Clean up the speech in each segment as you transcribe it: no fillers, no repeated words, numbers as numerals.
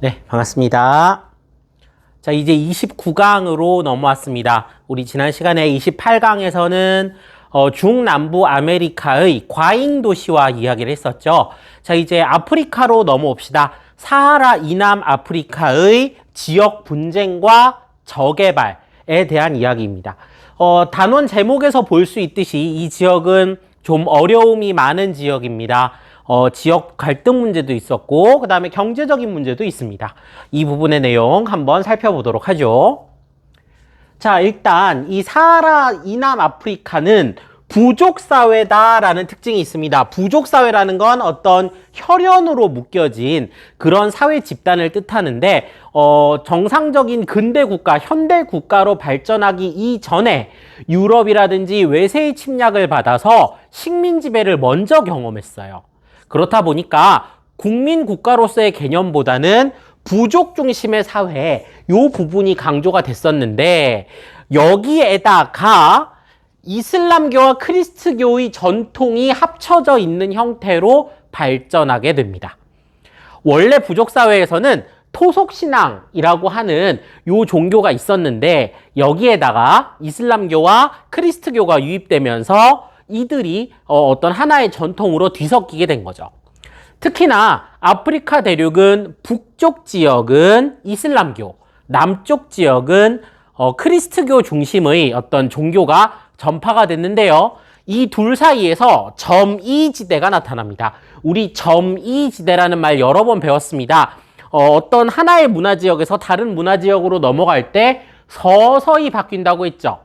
네, 반갑습니다. 자, 이제 29강으로 넘어왔습니다. 우리 지난 시간에 28강에서는 중남부 아메리카의 과잉 도시화 이야기를 했었죠. 자, 이제 아프리카로 넘어옵시다. 사하라 이남 아프리카의 지역 분쟁과 저개발에 대한 이야기입니다. 단원 제목에서 볼 수 있듯이 이 지역은 좀 어려움이 많은 지역입니다. 지역 갈등 문제도 있었고, 그 다음에 경제적인 문제도 있습니다. 이 부분의 내용 한번 살펴보도록 하죠. 자, 일단 이 사하라 이남 아프리카는 부족사회다라는 특징이 있습니다. 부족사회라는 건 어떤 혈연으로 묶여진 그런 사회 집단을 뜻하는데, 정상적인 근대 국가, 현대 국가로 발전하기 이전에 유럽이라든지 외세의 침략을 받아서 식민 지배를 먼저 경험했어요. 그렇다 보니까 국민 국가로서의 개념보다는 부족 중심의 사회, 요 부분이 강조가 됐었는데, 여기에다가 이슬람교와 크리스트교의 전통이 합쳐져 있는 형태로 발전하게 됩니다. 원래 부족사회에서는 토속신앙이라고 하는 요 종교가 있었는데, 여기에다가 이슬람교와 크리스트교가 유입되면서 이들이 어떤 하나의 전통으로 뒤섞이게 된 거죠. 특히나 아프리카 대륙은 북쪽 지역은 이슬람교, 남쪽 지역은 크리스트교 중심의 어떤 종교가 전파가 됐는데요. 이 둘 사이에서 점이지대가 나타납니다. 우리 점이지대라는 말 여러 번 배웠습니다. 어떤 하나의 문화지역에서 다른 문화지역으로 넘어갈 때 서서히 바뀐다고 했죠.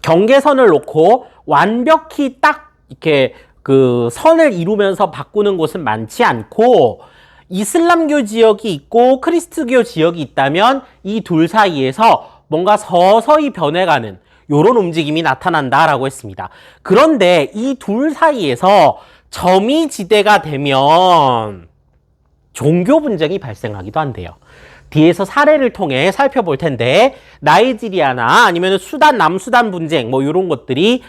경계선을 놓고 완벽히 딱 이렇게 그 선을 이루면서 바꾸는 곳은 많지 않고, 이슬람교 지역이 있고 크리스트교 지역이 있다면 이 둘 사이에서 뭔가 서서히 변해가는 이런 움직임이 나타난다라고 했습니다. 그런데 이 둘 사이에서 점이지대가 되면 종교 분쟁이 발생하기도 한대요. 뒤에서 사례를 통해 살펴볼 텐데, 나이지리아나 아니면 수단, 남수단 분쟁 뭐 이런 것들이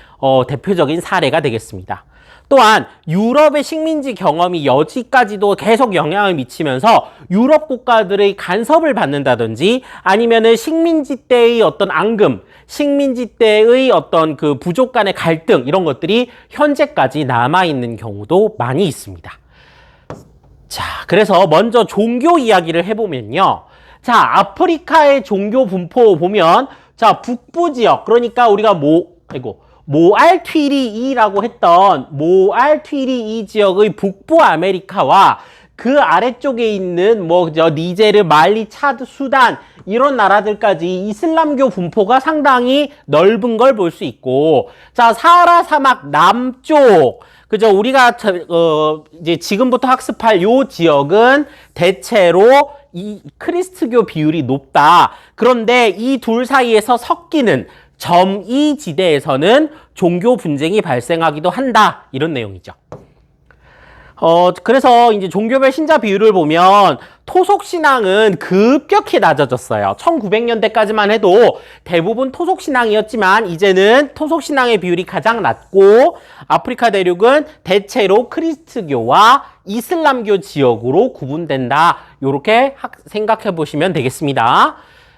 대표적인 사례가 되겠습니다. 또한 유럽의 식민지 경험이 여기까지도 계속 영향을 미치면서 유럽 국가들의 간섭을 받는다든지, 아니면은 식민지 때의 어떤 앙금, 식민지 때의 어떤 그 부족 간의 갈등, 이런 것들이 현재까지 남아있는 경우도 많이 있습니다. 자, 그래서 먼저 종교 이야기를 해보면요. 자, 아프리카의 종교 분포 보면, 자, 북부 지역, 그러니까 우리가 모알튀리이라고 했던 모알튀리이 지역의 북부 아메리카와 그 아래쪽에 있는 니제르, 말리, 차드, 수단 이런 나라들까지 이슬람교 분포가 상당히 넓은 걸 볼 수 있고, 자, 사하라 사막 남쪽, 그죠? 우리가 이제 지금부터 학습할 요 지역은 대체로 이 크리스트교 비율이 높다. 그런데 이 둘 사이에서 섞이는 점이지대에서는 종교 분쟁이 발생하기도 한다. 이런 내용이죠. 그래서 이제 종교별 신자 비율을 보면 토속신앙은 급격히 낮아졌어요. 1900년대까지만 해도 대부분 토속신앙이었지만, 이제는 토속신앙의 비율이 가장 낮고, 아프리카 대륙은 대체로 크리스트교와 이슬람교 지역으로 구분된다. 요렇게 생각해 보시면 되겠습니다.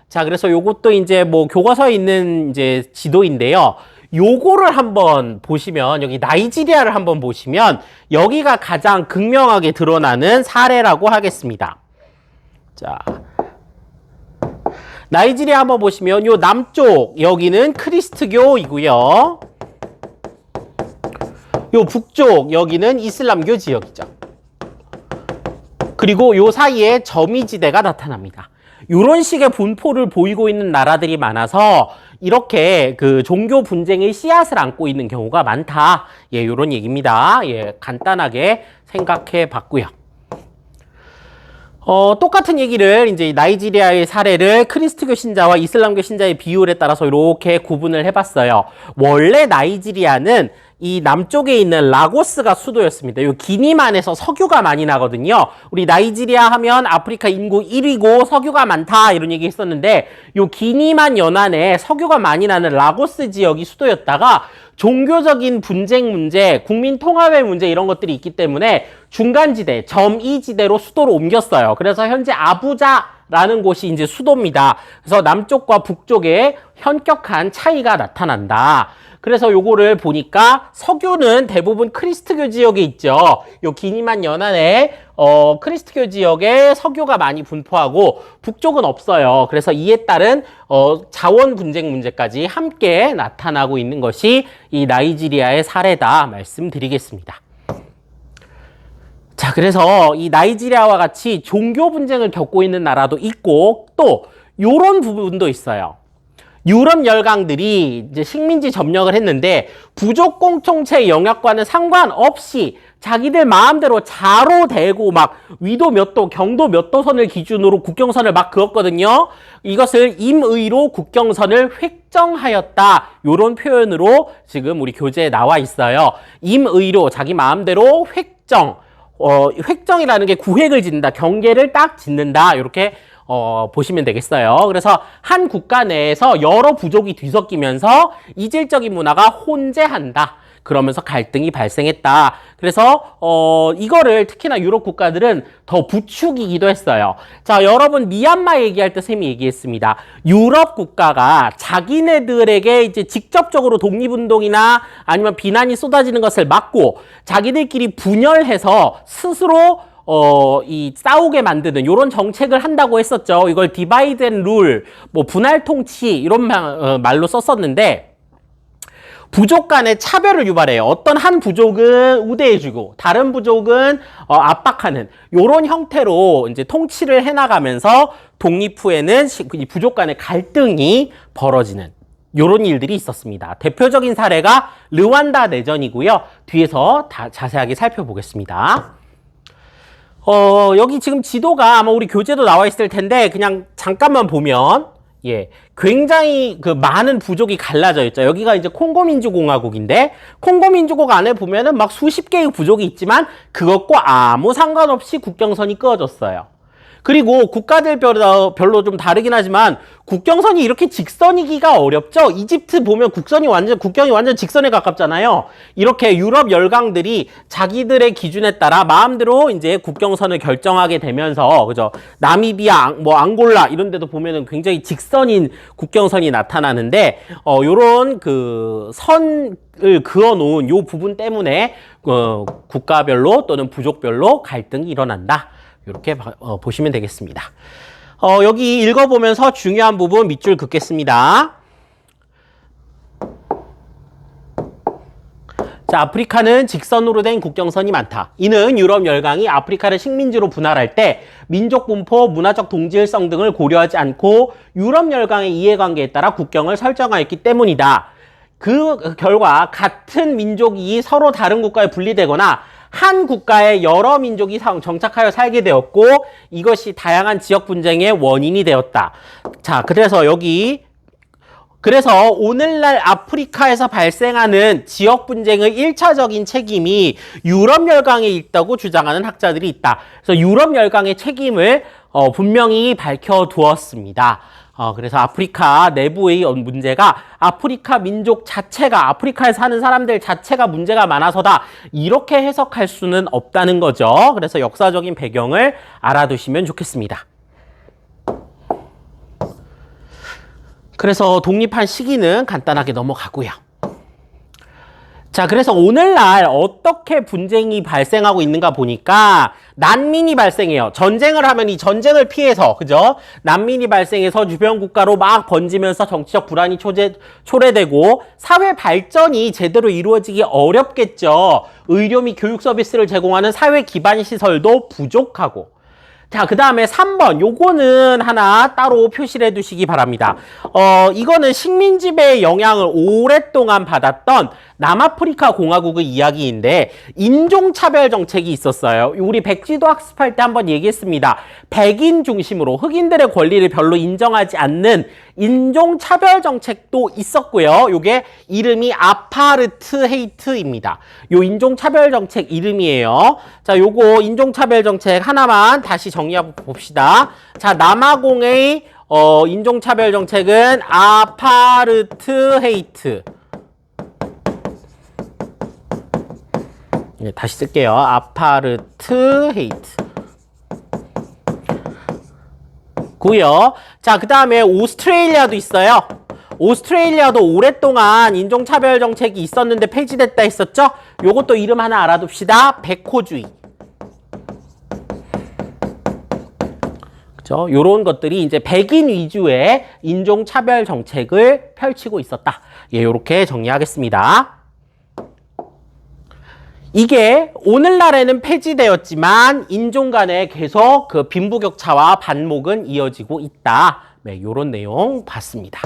자, 그래서 요것도 이제 교과서에 있는 이제 지도인데요. 요거를 한번 보시면, 여기 나이지리아를 한번 보시면 여기가 가장 극명하게 드러나는 사례라고 하겠습니다. 자, 나이지리아 한번 보시면 요 남쪽 여기는 크리스트교이고요. 요 북쪽 여기는 이슬람교 지역이죠. 그리고 요 사이에 점이지대가 나타납니다. 이런 식의 분포를 보이고 있는 나라들이 많아서 이렇게 그 종교 분쟁의 씨앗을 안고 있는 경우가 많다. 예, 이런 얘기입니다. 예, 간단하게 생각해 봤고요. 똑같은 얘기를 이제 나이지리아의 사례를 크리스트교 신자와 이슬람교 신자의 비율에 따라서 이렇게 구분을 해봤어요. 원래 나이지리아는 이 남쪽에 있는 라고스가 수도였습니다. 요 기니만에서 석유가 많이 나거든요. 우리 나이지리아 하면 아프리카 인구 1위고 석유가 많다 이런 얘기 했었는데 요 기니만 연안에 석유가 많이 나는 라고스 지역이 수도였다가 종교적인 분쟁 문제, 국민 통합의 문제 이런 것들이 있기 때문에 중간지대, 점이지대로 수도로 옮겼어요. 그래서 현재 아부자라는 곳이 이제 수도입니다. 그래서 남쪽과 북쪽에 현격한 차이가 나타난다. 그래서 요거를 보니까 석유는 대부분 크리스트교 지역에 있죠. 요 기니만 연안에 크리스트교 지역에 석유가 많이 분포하고 북쪽은 없어요. 그래서 이에 따른 자원 분쟁 문제까지 함께 나타나고 있는 것이 이 나이지리아의 사례다 말씀드리겠습니다. 자, 그래서 이 나이지리아와 같이 종교 분쟁을 겪고 있는 나라도 있고 또 요런 부분도 있어요. 유럽 열강들이 이제 식민지 점령을 했는데 부족 공동체 영역과는 상관없이 자기들 마음대로 자로 대고 막 위도 몇 도, 경도 몇 도선을 기준으로 국경선을 막 그었거든요. 이것을 임의로 국경선을 획정하였다. 요런 표현으로 지금 우리 교재에 나와 있어요. 임의로 자기 마음대로 획정. 획정이라는 게 구획을 짓는다. 경계를 딱 짓는다. 이렇게 보시면 되겠어요. 그래서 한 국가 내에서 여러 부족이 뒤섞이면서 이질적인 문화가 혼재한다. 그러면서 갈등이 발생했다. 그래서 이거를 특히나 유럽 국가들은 더 부추기기도 했어요. 자, 여러분 미얀마 얘기할 때 쌤이 얘기했습니다. 유럽 국가가 자기네들에게 이제 직접적으로 독립운동이나 아니면 비난이 쏟아지는 것을 막고 자기들끼리 분열해서 스스로 이 싸우게 만드는 이런 정책을 한다고 했었죠. 이걸 디바이드 앤 룰, 뭐 분할 통치 이런 말로 썼었는데 부족 간의 차별을 유발해요. 어떤 한 부족은 우대해주고 다른 부족은 압박하는 이런 형태로 이제 통치를 해나가면서 독립 후에는 이 부족 간의 갈등이 벌어지는 이런 일들이 있었습니다. 대표적인 사례가 르완다 내전이고요. 뒤에서 다 자세하게 살펴보겠습니다. 여기 지금 지도가 아마 우리 교재도 나와 있을 텐데 그냥 잠깐만 보면 굉장히 그 많은 부족이 갈라져 있죠. 여기가 이제 콩고민주공화국인데 콩고민주국 안에 보면은 막 수십 개의 부족이 있지만 그것과 아무 상관없이 국경선이 그어졌어요. 그리고 국가들별로 좀 다르긴 하지만 국경선이 이렇게 직선이기가 어렵죠. 이집트 보면 국경이 완전 직선에 가깝잖아요. 이렇게 유럽 열강들이 자기들의 기준에 따라 마음대로 이제 국경선을 결정하게 되면서 그죠? 나미비아, 뭐 앙골라 이런 데도 보면은 굉장히 직선인 국경선이 나타나는데 요런 그 선을 그어 놓은 요 부분 때문에 국가별로 또는 부족별로 갈등이 일어난다. 이렇게 보시면 되겠습니다. 여기 읽어보면서 중요한 부분 밑줄 긋겠습니다. 자, 아프리카는 직선으로 된 국경선이 많다. 이는 유럽 열강이 아프리카를 식민지로 분할할 때 민족 분포, 문화적 동질성 등을 고려하지 않고 유럽 열강의 이해관계에 따라 국경을 설정하였기 때문이다. 그 결과 같은 민족이 서로 다른 국가에 분리되거나 한 국가에 여러 민족이 정착하여 살게 되었고 이것이 다양한 지역 분쟁의 원인이 되었다. 자, 그래서 오늘날 아프리카에서 발생하는 지역 분쟁의 1차적인 책임이 유럽 열강에 있다고 주장하는 학자들이 있다. 그래서 유럽 열강의 책임을 분명히 밝혀두었습니다. 그래서 아프리카 내부의 문제가 아프리카 민족 자체가 아프리카에 사는 사람들 자체가 문제가 많아서다 이렇게 해석할 수는 없다는 거죠. 그래서 역사적인 배경을 알아두시면 좋겠습니다. 그래서 독립한 시기는 간단하게 넘어가고요. 자, 그래서 오늘날 어떻게 분쟁이 발생하고 있는가 보니까 난민이 발생해요. 전쟁을 하면 이 전쟁을 피해서, 그죠? 난민이 발생해서 주변 국가로 막 번지면서 정치적 불안이 초래되고 사회 발전이 제대로 이루어지기 어렵겠죠. 의료 및 교육 서비스를 제공하는 사회 기반 시설도 부족하고. 자, 그 다음에 3번. 요거는 하나 따로 표시를 해두시기 바랍니다. 이거는 식민지배의 영향을 오랫동안 받았던 남아프리카 공화국의 이야기인데 인종차별 정책이 있었어요. 우리 백지도 학습할 때 한번 얘기했습니다. 백인 중심으로 흑인들의 권리를 별로 인정하지 않는 인종차별 정책도 있었고요. 요게 이름이 아파르트헤이트입니다. 요 인종차별 정책 이름이에요. 자, 요거 인종차별 정책 하나만 다시 정리해 봅시다. 자, 남아공의 인종차별 정책은 아파르트헤이트. 네, 다시 쓸게요. 아파르트헤이트. 고요. 자, 그 다음에 오스트레일리아도 있어요. 오스트레일리아도 오랫동안 인종차별 정책이 있었는데 폐지됐다 했었죠? 요것도 이름 하나 알아둡시다. 백호주의. 그죠? 요런 것들이 이제 백인 위주의 인종차별 정책을 펼치고 있었다. 예, 요렇게 정리하겠습니다. 이게 오늘날에는 폐지되었지만 인종 간에 계속 그 빈부격차와 반목은 이어지고 있다. 네, 요런 내용 봤습니다.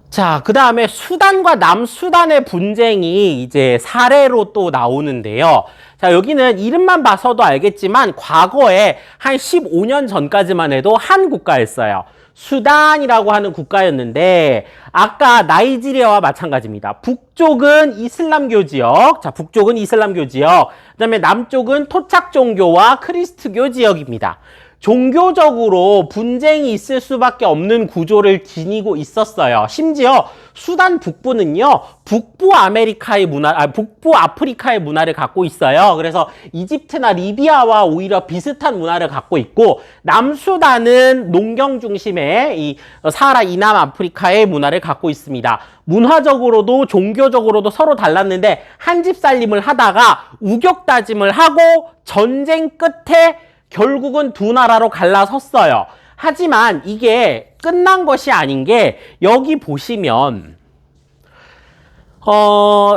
자, 그 다음에 수단과 남수단의 분쟁이 이제 사례로 또 나오는데요. 자, 여기는 이름만 봐서도 알겠지만 과거에 한 15년 전까지만 해도 한 국가였어요. 수단이라고 하는 국가였는데 아까 나이지리아와 마찬가지입니다. 북쪽은 이슬람교 지역, 자, 북쪽은 이슬람교 지역, 그다음에 남쪽은 토착 종교와 크리스트교 지역입니다. 종교적으로 분쟁이 있을 수밖에 없는 구조를 지니고 있었어요. 심지어 수단 북부는요, 북부 아프리카의 문화를 갖고 있어요. 그래서 이집트나 리비아와 오히려 비슷한 문화를 갖고 있고, 남수단은 농경 중심의 이 사하라 이남 아프리카의 문화를 갖고 있습니다. 문화적으로도 종교적으로도 서로 달랐는데 한 집 살림을 하다가 우격다짐을 하고 전쟁 끝에 결국은 두 나라로 갈라섰어요. 하지만 이게 끝난 것이 아닌 게 여기 보시면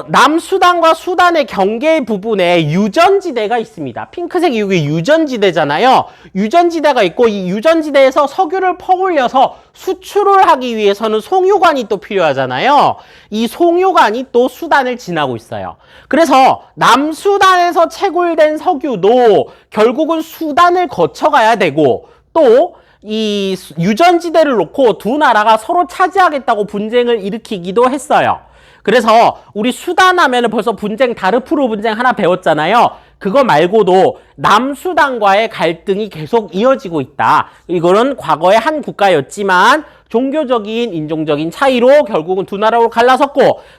남수단과 수단의 경계 부분에 유전지대가 있습니다. 핑크색 이게 유전지대잖아요. 유전지대가 있고 이 유전지대에서 석유를 퍼올려서 수출을 하기 위해서는 송유관이 또 필요하잖아요. 이 송유관이 또 수단을 지나고 있어요. 그래서 남수단에서 채굴된 석유도 결국은 수단을 거쳐가야 되고 또 이 유전지대를 놓고 두 나라가 서로 차지하겠다고 분쟁을 일으키기도 했어요. 그래서 우리 수단 하면은 벌써 분쟁, 다르푸르 분쟁 하나 배웠잖아요. 그거 말고도 남수단과의 갈등이 계속 이어지고 있다. 이거는 과거의 한 국가였지만 종교적인, 인종적인 차이로 결국은 두 나라로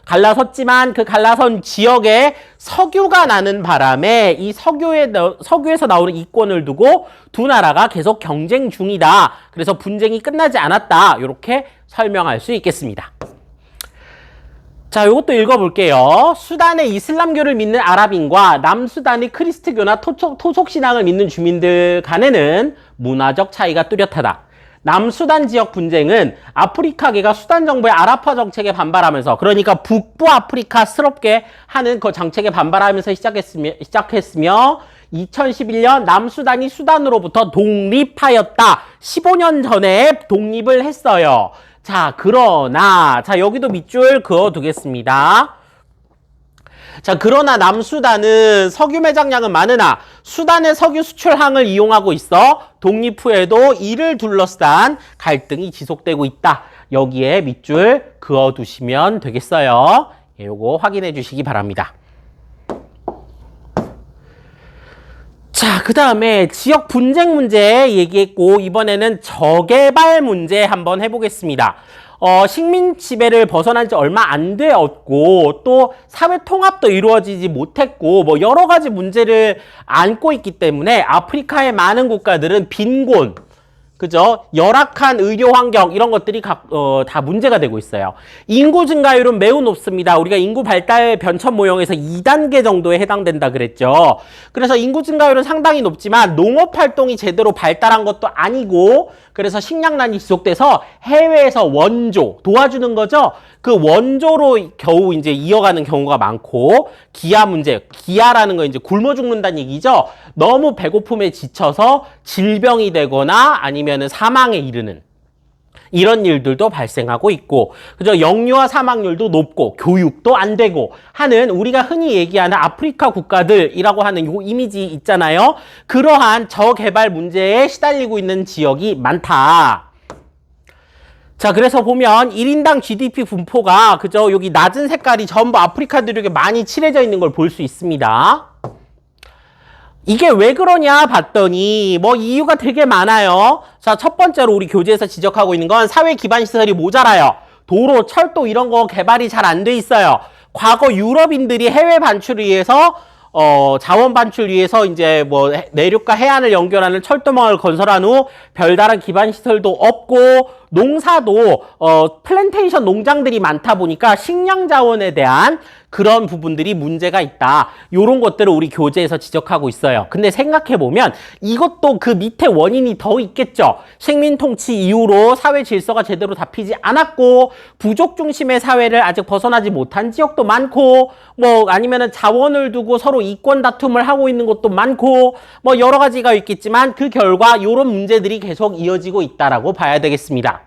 갈라섰지만 그 갈라선 지역에 석유가 나는 바람에 이 석유에서 나오는 이권을 두고 두 나라가 계속 경쟁 중이다. 그래서 분쟁이 끝나지 않았다. 이렇게 설명할 수 있겠습니다. 자, 이것도 읽어볼게요. 수단의 이슬람교를 믿는 아랍인과 남수단의 크리스트교나 토속신앙을 믿는 주민들 간에는 문화적 차이가 뚜렷하다. 남수단 지역 분쟁은 아프리카계가 수단 정부의 아랍화 정책에 반발하면서, 그러니까 북부 아프리카스럽게 하는 그 정책에 반발하면서 시작했으며 2011년 남수단이 수단으로부터 독립하였다. 15년 전에 독립을 했어요. 자, 그러나, 자, 여기도 밑줄 그어두겠습니다. 자, 그러나 남수단은 석유 매장량은 많으나 수단의 석유 수출항을 이용하고 있어 독립 후에도 이를 둘러싼 갈등이 지속되고 있다. 여기에 밑줄 그어두시면 되겠어요. 예, 요거 확인해 주시기 바랍니다. 자, 그 다음에 지역 분쟁 문제 얘기했고 이번에는 저개발 문제 한번 해보겠습니다. 식민 지배를 벗어난 지 얼마 안 되었고 또 사회 통합도 이루어지지 못했고 뭐 여러 가지 문제를 안고 있기 때문에 아프리카의 많은 국가들은 빈곤, 그죠? 열악한 의료 환경 이런 것들이 다 문제가 되고 있어요. 인구 증가율은 매우 높습니다. 우리가 인구 발달 변천 모형에서 2단계 정도에 해당된다 그랬죠. 그래서 인구 증가율은 상당히 높지만 농업 활동이 제대로 발달한 것도 아니고 그래서 식량난이 지속돼서 해외에서 원조 도와주는 거죠. 그 원조로 겨우 이제 이어가는 경우가 많고 기아 문제, 기아라는 거 이제 굶어 죽는다는 얘기죠. 너무 배고픔에 지쳐서 질병이 되거나 아니면은 사망에 이르는 이런 일들도 발생하고 있고, 그죠? 영유아 사망률도 높고 교육도 안 되고 하는 우리가 흔히 얘기하는 아프리카 국가들이라고 하는 요 이미지 있잖아요. 그러한 저개발 문제에 시달리고 있는 지역이 많다. 자, 그래서 보면 1인당 GDP 분포가 그죠? 여기 낮은 색깔이 전부 아프리카 대륙에 많이 칠해져 있는 걸 볼 수 있습니다. 이게 왜 그러냐 봤더니 뭐 이유가 되게 많아요. 자, 첫 번째로 우리 교재에서 지적하고 있는 건 사회 기반 시설이 모자라요. 도로, 철도 이런 거 개발이 잘 안 돼 있어요. 과거 유럽인들이 해외 반출을 위해서 자원 반출 위해서 이제 뭐 내륙과 해안을 연결하는 철도망을 건설한 후 별다른 기반 시설도 없고 농사도 플랜테이션 농장들이 많다 보니까 식량 자원에 대한 그런 부분들이 문제가 있다. 이런 것들을 우리 교재에서 지적하고 있어요. 근데 생각해보면 이것도 그 밑에 원인이 더 있겠죠. 식민 통치 이후로 사회 질서가 제대로 잡히지 않았고 부족 중심의 사회를 아직 벗어나지 못한 지역도 많고 뭐 아니면은 자원을 두고 서로 이권 다툼을 하고 있는 것도 많고 뭐 여러 가지가 있겠지만 그 결과 이런 문제들이 계속 이어지고 있다라고 봐야 되겠습니다.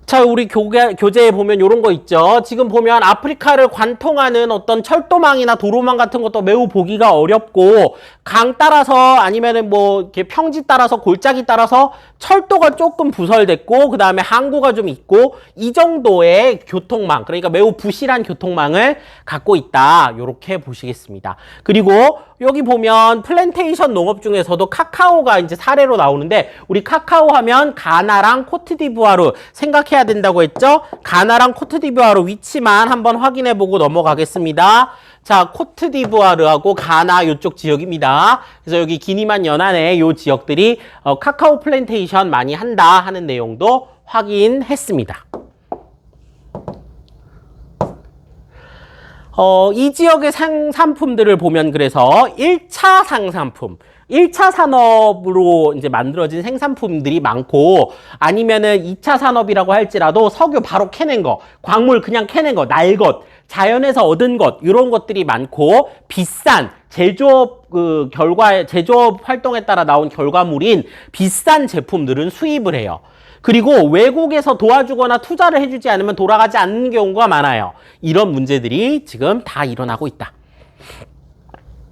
자, 우리 교재에 보면 이런 거 있죠. 지금 보면 아프리카를 관통하는 어떤 철도망이나 도로망 같은 것도 매우 보기가 어렵고 강 따라서 아니면은 뭐 이렇게 평지 따라서 골짜기 따라서 철도가 조금 부설됐고 그 다음에 항구가 좀 있고 이 정도의 교통망, 그러니까 매우 부실한 교통망을 갖고 있다. 요렇게 보시겠습니다. 그리고 여기 보면 플랜테이션 농업 중에서도 카카오가 이제 사례로 나오는데 우리 카카오 하면 가나랑 코트디부아르 생각해야 된다고 했죠? 가나랑 코트디부아르 위치만 한번 확인해 보고 넘어가겠습니다. 자, 코트디부아르하고 가나 이쪽 지역입니다. 그래서 여기 기니만 연안에 이 지역들이 카카오 플랜테이션 많이 한다 하는 내용도 확인했습니다. 이 지역의 상품들을 보면 그래서 1차 상산품, 1차 산업으로 이제 만들어진 생산품들이 많고 아니면은 2차 산업이라고 할지라도 석유 바로 캐낸 거, 광물 그냥 캐낸 거, 날 것, 자연에서 얻은 것, 이런 것들이 많고 비싼 제조업 제조업 활동에 따라 나온 결과물인 비싼 제품들은 수입을 해요. 그리고 외국에서 도와주거나 투자를 해주지 않으면 돌아가지 않는 경우가 많아요. 이런 문제들이 지금 다 일어나고 있다.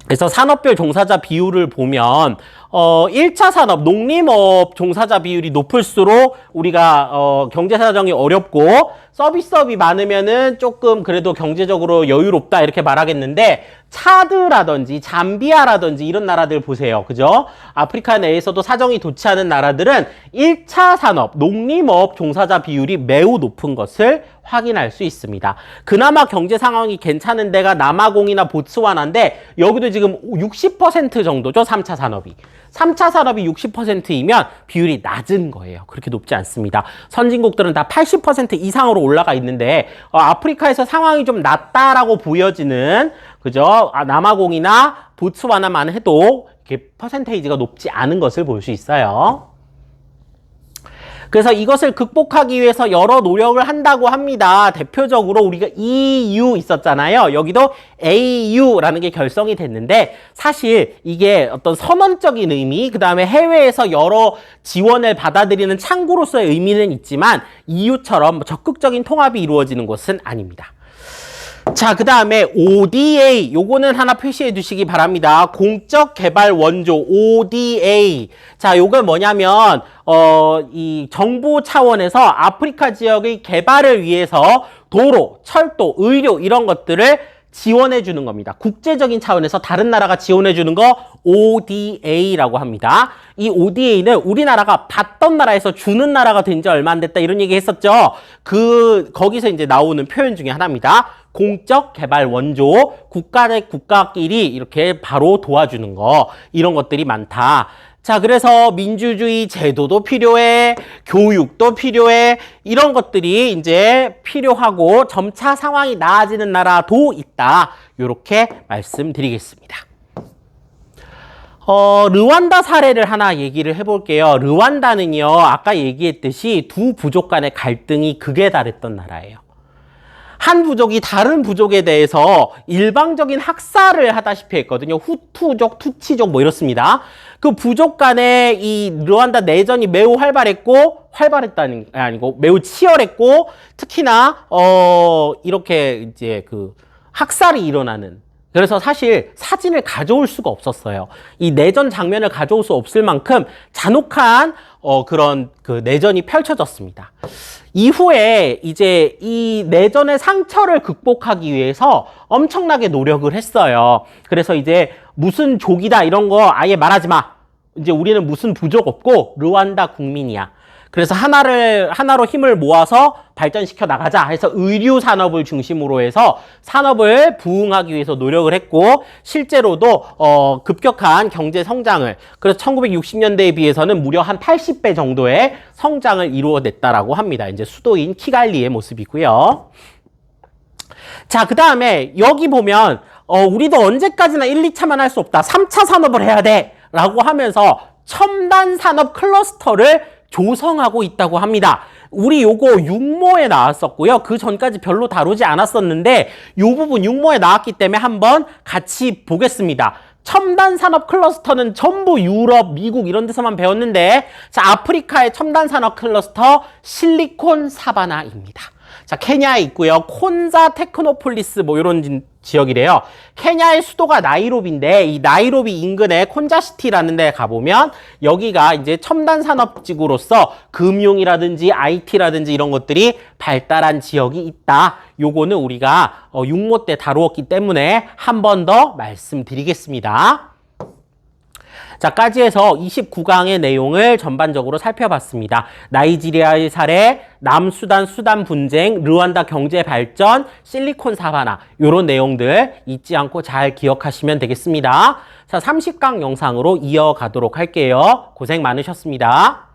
그래서 산업별 종사자 비율을 보면 1차 산업, 농림업 종사자 비율이 높을수록 우리가 경제 사정이 어렵고 서비스업이 많으면은 조금 그래도 경제적으로 여유롭다 이렇게 말하겠는데 차드라든지 잠비아라든지 이런 나라들 보세요. 그죠? 아프리카 내에서도 사정이 좋지 않은 나라들은 1차 산업, 농림업 종사자 비율이 매우 높은 것을 확인할 수 있습니다. 그나마 경제 상황이 괜찮은 데가 남아공이나 보츠와나인데 여기도 지금 60% 정도죠. 3차 산업이. 3차 산업이 60%이면 비율이 낮은 거예요. 그렇게 높지 않습니다. 선진국들은 다 80% 이상으로 올라가 있는데 아프리카에서 상황이 좀 낮다라고 보여지는 그죠? 남아공이나 보츠와나만 해도 이렇게 퍼센테이지가 높지 않은 것을 볼 수 있어요. 그래서 이것을 극복하기 위해서 여러 노력을 한다고 합니다. 대표적으로 우리가 EU 있었잖아요. 여기도 AU라는 게 결성이 됐는데 사실 이게 어떤 선언적인 의미, 그 다음에 해외에서 여러 지원을 받아들이는 창구로서의 의미는 있지만 EU처럼 적극적인 통합이 이루어지는 것은 아닙니다. 자, 그 다음에 ODA, 요거는 하나 표시해 두시기 바랍니다. 공적 개발 원조, ODA. 자, 요건 뭐냐면, 이 정부 차원에서 아프리카 지역의 개발을 위해서 도로, 철도, 의료, 이런 것들을 지원해 주는 겁니다. 국제적인 차원에서 다른 나라가 지원해 주는 거 ODA라고 합니다. 이 ODA는 우리나라가 받던 나라에서 주는 나라가 된 지 얼마 안 됐다 이런 얘기 했었죠. 거기서 이제 나오는 표현 중에 하나입니다. 공적 개발 원조, 국가 대 국가끼리 이렇게 바로 도와주는 거, 이런 것들이 많다. 자, 그래서 민주주의 제도도 필요해, 교육도 필요해, 이런 것들이 이제 필요하고 점차 상황이 나아지는 나라도 있다. 이렇게 말씀드리겠습니다. 르완다 사례를 하나 얘기를 해볼게요. 르완다는요, 아까 얘기했듯이 두 부족 간의 갈등이 극에 달했던 나라예요. 한 부족이 다른 부족에 대해서 일방적인 학살을 하다시피 했거든요. 후투족, 투치족 뭐 이렇습니다. 그 부족 간의 이 르완다 내전이 매우 활발했다는 게 아니고 매우 치열했고 특히나 이렇게 이제 그 학살이 일어나는, 그래서 사실 사진을 가져올 수가 없었어요. 이 내전 장면을 가져올 수 없을 만큼 잔혹한 그런 그 내전이 펼쳐졌습니다. 이후에 이제 이 내전의 상처를 극복하기 위해서 엄청나게 노력을 했어요. 그래서 이제 무슨 족이다 이런 거 아예 말하지 마. 이제 우리는 무슨 부족 없고 르완다 국민이야. 그래서 하나로 힘을 모아서 발전시켜 나가자 해서 의류 산업을 중심으로 해서 산업을 부흥하기 위해서 노력을 했고, 실제로도 급격한 경제 성장을, 그래서 1960년대에 비해서는 무려 한 80배 정도의 성장을 이루어냈다라고 합니다. 이제 수도인 키갈리의 모습이고요. 자, 그 다음에 여기 보면 우리도 언제까지나 1, 2차만 할 수 없다. 3차 산업을 해야 돼. 라고 하면서 첨단 산업 클러스터를 조성하고 있다고 합니다. 우리 요거 육모에 나왔었고요. 그 전까지 별로 다루지 않았었는데 요 부분 육모에 나왔기 때문에 한번 같이 보겠습니다. 첨단 산업 클러스터는 전부 유럽, 미국 이런 데서만 배웠는데, 자, 아프리카의 첨단 산업 클러스터 실리콘 사바나입니다. 자, 케냐에 있고요. 콘자 테크노폴리스 뭐 이런 지역이래요. 케냐의 수도가 나이로비인데 이 나이로비 인근의 콘자시티라는 데 가보면 여기가 이제 첨단 산업지구로서 금융이라든지 IT라든지 이런 것들이 발달한 지역이 있다. 요거는 우리가 육모 때 다루었기 때문에 한 번 더 말씀드리겠습니다. 자, 까지 해서 29강의 내용을 전반적으로 살펴봤습니다. 나이지리아의 사례, 남수단 수단 분쟁, 르완다 경제 발전, 실리콘 사바나 이런 내용들 잊지 않고 잘 기억하시면 되겠습니다. 자, 30강 영상으로 이어가도록 할게요. 고생 많으셨습니다.